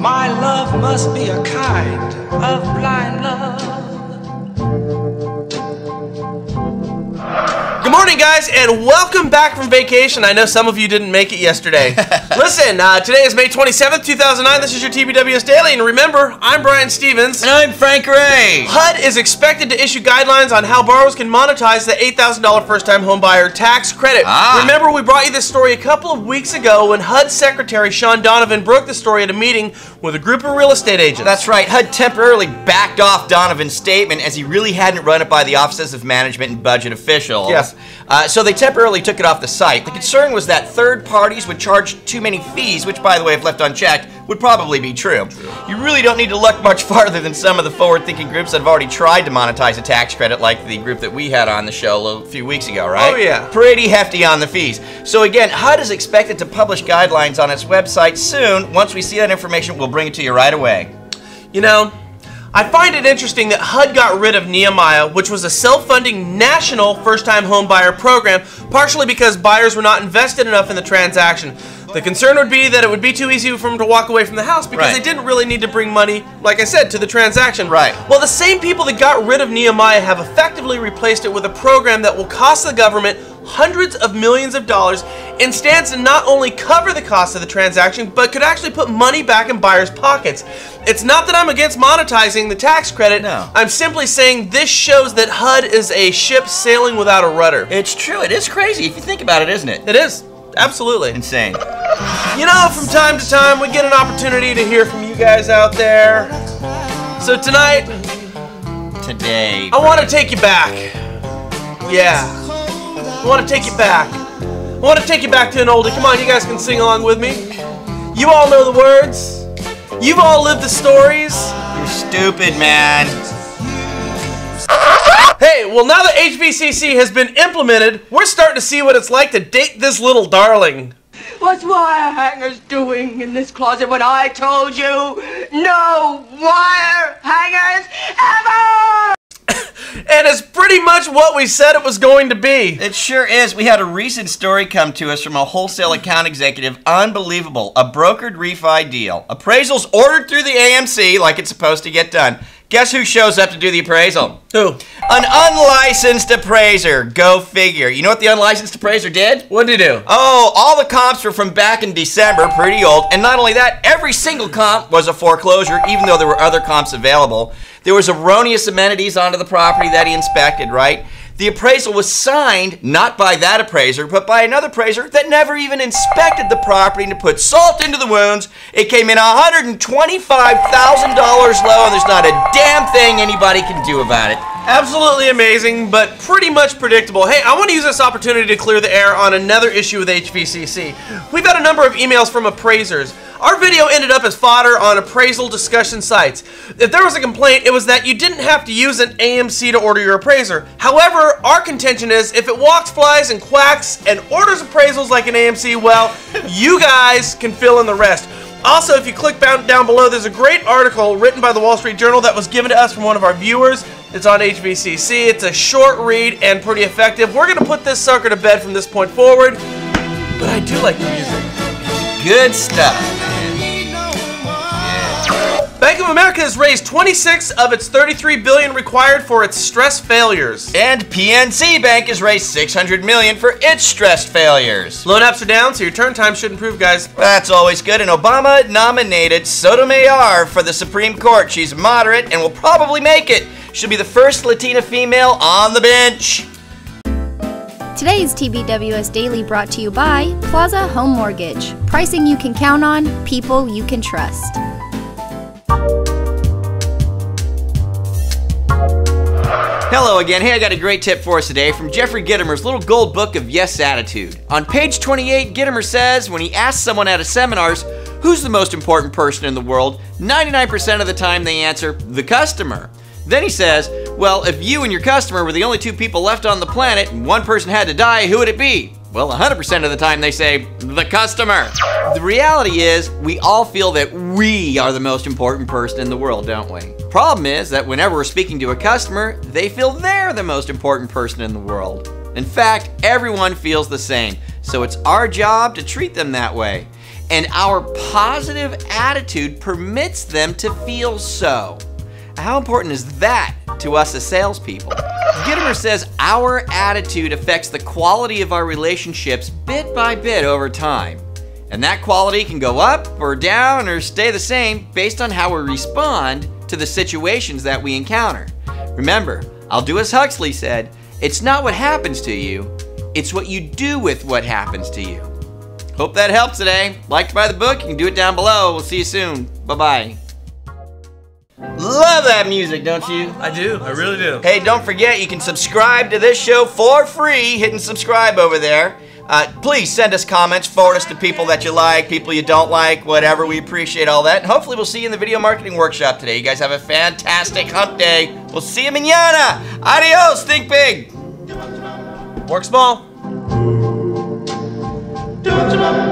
My love must be a kind of blind love. Good morning, guys, and welcome back from vacation. I know some of you didn't make it yesterday. Listen, today is May 27th, 2009. This is your TBWS Daily, and remember, I'm Brian Stevens. And I'm Frank Ray. HUD is expected to issue guidelines on how borrowers can monetize the $8,000 first-time homebuyer tax credit. Remember, we brought you this story a couple of weeks ago when HUD Secretary Sean Donovan broke the story at a meeting with a group of real estate agents. That's right. HUD temporarily backed off Donovan's statement as he really hadn't run it by the offices of management and budget officials. Yes. So they temporarily took it off the site. The concern was that third parties would charge too many fees, which, by the way, if left unchecked, would probably be true. You really don't need to look much farther than some of the forward-thinking groups that have already tried to monetize a tax credit, like the group that we had on the show a few weeks ago, right? Oh, yeah. Pretty hefty on the fees. So again, HUD is expected to publish guidelines on its website soon. Once we see that information, we'll bring it to you right away. You know, I find it interesting that HUD got rid of Nehemiah, which was a self-funding national first-time home buyer program, partially because buyers were not invested enough in the transaction. The concern would be that it would be too easy for them to walk away from the house because they didn't really need to bring money, like I said, to the transaction. Right. Well, the same people that got rid of Nehemiah have effectively replaced it with a program that will cost the government hundreds of millions of dollars and stands to not only cover the cost of the transaction, but could actually put money back in buyers' pockets. It's not that I'm against monetizing the tax credit. No. I'm simply saying this shows that HUD is a ship sailing without a rudder. It's true. It is crazy if you think about it, isn't it? It is. Absolutely. Insane. You know, from time to time, we get an opportunity to hear from you guys out there. So tonight, today, I want to take you back. Yeah. I want to take you back. I want to take you back to an oldie. Come on, you guys can sing along with me. You all know the words. You've all lived the stories. You're stupid, man. Hey, well, now that HVCC has been implemented, we're starting to see what it's like to date this little darling. What's wire hangers doing in this closet when I told you no wire hangers ever? And it's pretty much what we said it was going to be. It sure is. We had a recent story come to us from a wholesale account executive. Unbelievable. A brokered refi deal. Appraisals ordered through the AMC like it's supposed to get done. Guess who shows up to do the appraisal? Who? An unlicensed appraiser. Go figure. You know what the unlicensed appraiser did? What'd he do? Oh, all the comps were from back in December, pretty old. And not only that, every single comp was a foreclosure, even though there were other comps available. There was erroneous amenities onto the property that he inspected, right? The appraisal was signed not by that appraiser, but by another appraiser that never even inspected the property to put salt into the wounds. It came in $125,000 low, and there's not a damn thing anybody can do about it. Absolutely amazing, but pretty much predictable. Hey, I want to use this opportunity to clear the air on another issue with HVCC. We've had a number of emails from appraisers. Our video ended up as fodder on appraisal discussion sites. If there was a complaint, it was that you didn't have to use an AMC to order your appraiser. However, our contention is if it walks, flies, and quacks and orders appraisals like an AMC, well, you guys can fill in the rest. Also, if you click down below, there's a great article written by the Wall Street Journal that was given to us from one of our viewers. It's on HVCC. It's a short read and pretty effective. We're going to put this sucker to bed from this point forward, but I do like the music. Good stuff. Bank of America has raised 26 of its $33 billion required for its stress failures. And PNC Bank has raised $600 million for its stress failures. Loan apps are down, so your turn time should improve, guys. That's always good. And Obama nominated Sotomayor for the Supreme Court. She's moderate and will probably make it. She'll be the first Latina female on the bench. Today's TBWS Daily brought to you by Plaza Home Mortgage. Pricing you can count on, people you can trust. Hello again. Hey, I got a great tip for us today from Jeffrey Gitomer's little gold book of yes attitude. On page 28, Gitomer says when he asks someone at a seminars, who's the most important person in the world, 99% of the time they answer, the customer. Then he says, well, if you and your customer were the only two people left on the planet and one person had to die, who would it be? Well, 100% of the time they say, the customer. The reality is, we all feel that we are the most important person in the world, don't we? Problem is that whenever we're speaking to a customer, they feel they're the most important person in the world. In fact, everyone feels the same, so it's our job to treat them that way. and our positive attitude permits them to feel so. How important is that to us as salespeople? Gitomer says our attitude affects the quality of our relationships bit by bit over time. And that quality can go up or down or stay the same based on how we respond to the situations that we encounter. Remember, Aldous Huxley said, it's not what happens to you, it's what you do with what happens to you. Hope that helps today. Like to buy the book, you can do it down below. We'll see you soon. Bye-bye. Love that music, don't you? I do. I really do. Hey, don't forget you can subscribe to this show for free, hitting subscribe over there. Please send us comments, forward us to people that you like, people you don't like, whatever. We appreciate all that. And hopefully we'll see you in the video marketing workshop today. You guys have a fantastic hump day. We'll see you mañana. Adios. Think big. Work small. Do what you want.